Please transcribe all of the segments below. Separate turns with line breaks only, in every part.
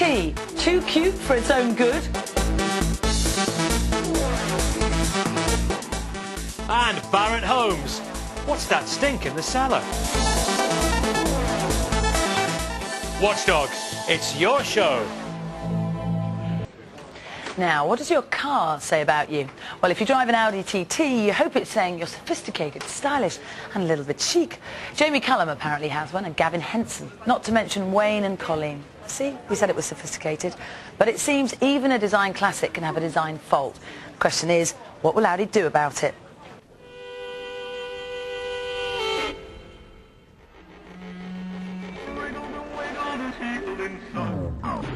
TT, too cute for its own good.
And Barrett Homes. What's that stink in the cellar? Watchdog, it's your show.
Now, what does your car say about you? Well, if you drive an Audi TT, you hope it's saying you're sophisticated, stylish and a little bit chic. Jamie Cullum apparently has one, and Gavin Henson, not to mention Wayne and Colleen. See, we said it was sophisticated. But it seems even a design classic can have a design fault. The question is, what will Audi do about it?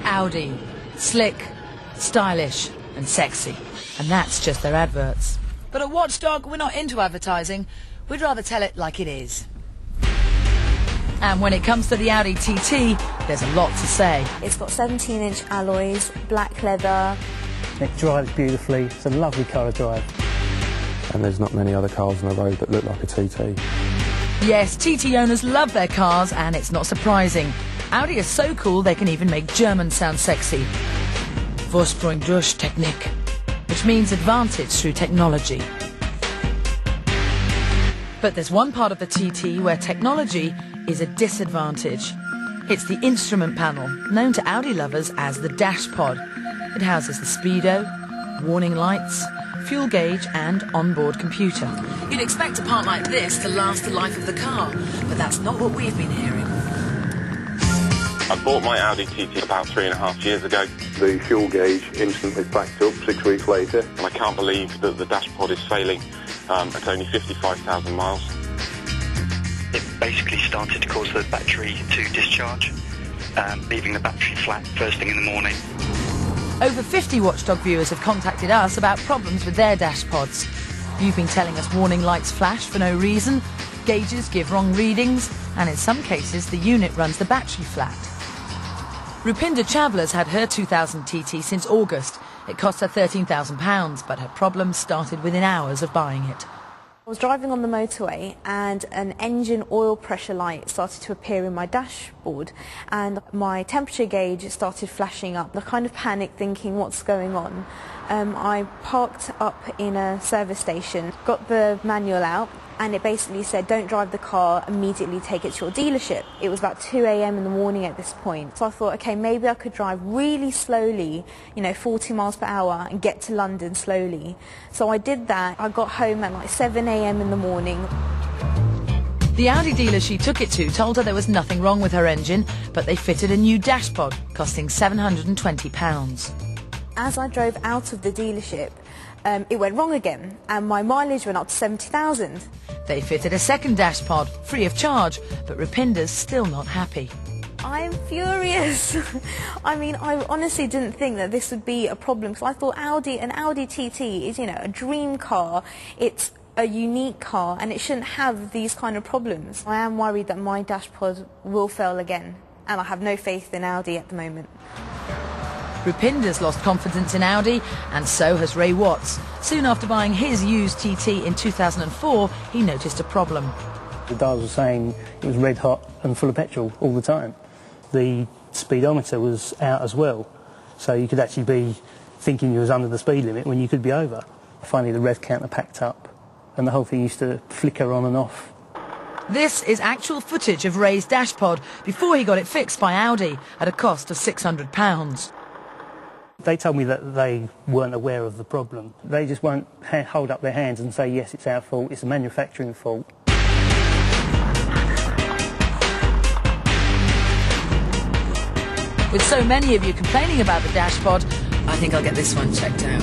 Audi. Slick, stylish and sexy. And that's just their adverts. But at Watchdog, we're not into advertising. We'd rather tell it like it is. And when it comes to the Audi TT, there's a lot to say.
It's got 17-inch alloys, black leather.
It drives beautifully. It's a lovely car to drive.
And there's not many other cars on the road that look like a TT.
Yes, TT owners love their cars, and it's not surprising. Audi is so cool they can even make German sound sexy. Vorsprung durch Technik, which means advantage through technology. But there's one part of the TT where technology is a disadvantage. It's the instrument panel, known to Audi lovers as the dash pod. It houses the speedo, warning lights, fuel gauge and onboard computer. You'd expect a part like this to last the life of the car, but that's not what we've been hearing.
I bought my Audi TT about 3.5 years ago.
The fuel gauge instantly packed up 6 weeks later.
And I can't believe that the dashpod is failing at only 55,000 miles.
It basically started to cause the battery to discharge, leaving the battery flat first thing in the morning.
Over 50 Watchdog viewers have contacted us about problems with their dash pods. You've been telling us warning lights flash for no reason, gauges give wrong readings, and in some cases the unit runs the battery flat. Rupinder Chawla's had her 2000 TT since August. It cost her £13,000, but her problems started within hours of buying it.
I was driving on the motorway and an engine oil pressure light started to appear in my dashboard and my temperature gauge started flashing up. I kind of panicked thinking, what's going on? I parked up in a service station, got the manual out, and it basically said, don't drive the car, immediately take it to your dealership. It was about 2 a.m. in the morning at this point. So I thought, okay, maybe I could drive really slowly, 40 miles per hour and get to London slowly. So I did that. I got home at like 7 a.m. in the morning.
The Audi dealer she took it to told her there was nothing wrong with her engine, but they fitted a new dash pod, costing £720.
As I drove out of the dealership, it went wrong again, and my mileage went up to 70,000.
They fitted a second dash pod, free of charge, but Rupinder's still not happy.
I'm furious. I mean, I honestly didn't think that this would be a problem, because I thought an Audi TT is, a dream car. It's a unique car, and it shouldn't have these kind of problems. I am worried that my dash pod will fail again, and I have no faith in Audi at the moment.
Rupinder's lost confidence in Audi, and so has Ray Watts. Soon after buying his used TT in 2004, he noticed a problem.
The dials were saying it was red hot and full of petrol all the time. The speedometer was out as well, so you could actually be thinking you was under the speed limit when you could be over. Finally the rev counter packed up, and the whole thing used to flicker on and off.
This is actual footage of Ray's dash pod before he got it fixed by Audi at a cost of £600.
They told me that they weren't aware of the problem. They just won't hold up their hands and say, yes, it's our fault, it's a manufacturing fault.
With so many of you complaining about the dash pod, I think I'll get this one checked out.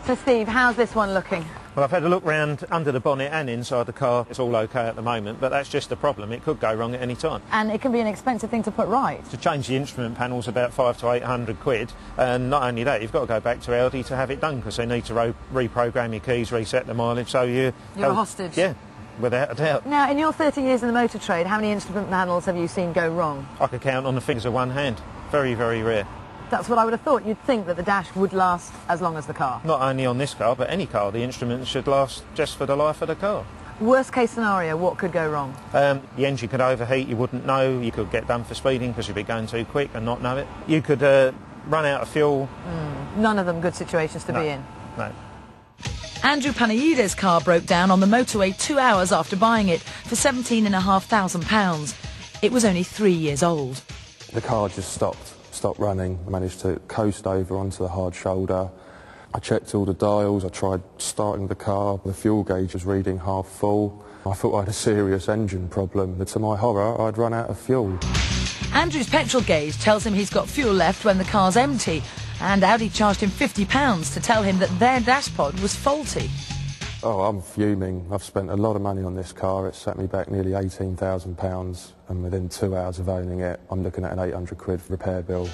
So Steve, how's this one looking?
Well, I've had a look round under the bonnet and inside the car. It's all OK at the moment, but that's just the problem. It could go wrong at any time.
And it can be an expensive thing to put right.
To change the instrument panel's about 500 to 800 quid, and not only that, you've got to go back to Audi to have it done, because they need to reprogram your keys, reset the mileage, so you're
a hostage.
Yeah, without a doubt.
Now, in your 30 years in the motor trade, how many instrument panels have you seen go wrong?
I could count on the fingers of one hand. Very, very rare.
That's what I would have thought. You'd think that the dash would last as long as the car.
Not only on this car, but any car, the instruments should last just for the life of the car.
Worst case scenario, what could go wrong?
The engine could overheat, you wouldn't know. You could get done for speeding because you'd be going too quick and not know it. You could run out of fuel.
None of them good situations to be in.
No.
Andrew Panayides's car broke down on the motorway 2 hours after buying it for £17,500. It was only 3 years old.
The car just stopped running. I managed to coast over onto the hard shoulder. I checked all the dials, I tried starting the car. The fuel gauge was reading half full. I thought I had a serious engine problem, but to my horror, I'd run out of fuel.
Andrew's petrol gauge tells him he's got fuel left when the car's empty, and Audi charged him £50 to tell him that their dashpod was faulty.
Oh, I'm fuming. I've spent a lot of money on this car. It set me back nearly £18,000, and within 2 hours of owning it, I'm looking at an £800 repair bill.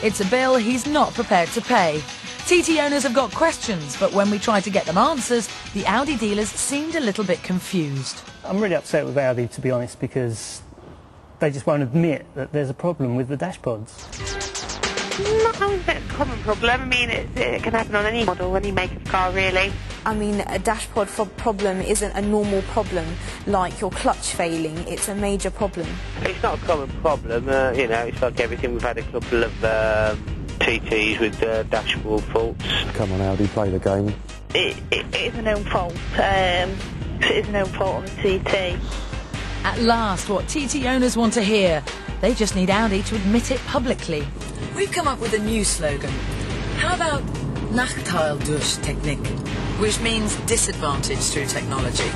It's a bill he's not prepared to pay. TT owners have got questions, but when we tried to get them answers, the Audi dealers seemed a little bit confused.
I'm really upset with Audi, to be honest, because they just won't admit that there's a problem with the dashpods.
Not always a common problem. I mean, it can happen on any model, any make of car, really.
I mean, a dashpod problem isn't a normal problem like your clutch failing. It's a major problem.
It's not a common problem. You know, it's like everything. We've had a couple of TTs with dashboard faults.
Come on, Audi, play the game.
It is a known fault. It is a known fault on the TT.
At last, what TT owners want to hear. They just need Audi to admit it publicly. We've come up with a new slogan. How about Nachteil durch Technik, which means disadvantage through technology.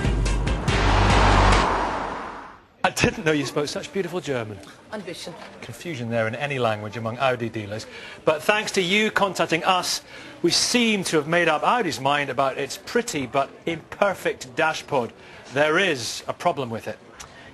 I didn't know you spoke such beautiful German.
Ambition.
Confusion there in any language among Audi dealers. But thanks to you contacting us, we seem to have made up Audi's mind about its pretty but imperfect dashpod. There is a problem with it.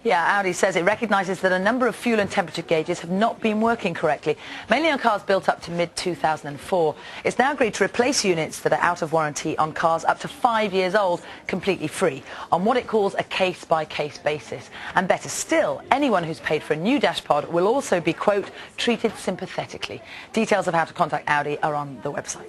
Yeah, Audi says it recognises that a number of fuel and temperature gauges have not been working correctly, mainly on cars built up to mid-2004. It's now agreed to replace units that are out of warranty on cars up to 5 years old completely free, on what it calls a case-by-case basis. And better still, anyone who's paid for a new dashpod will also be, quote, treated sympathetically. Details of how to contact Audi are on the website.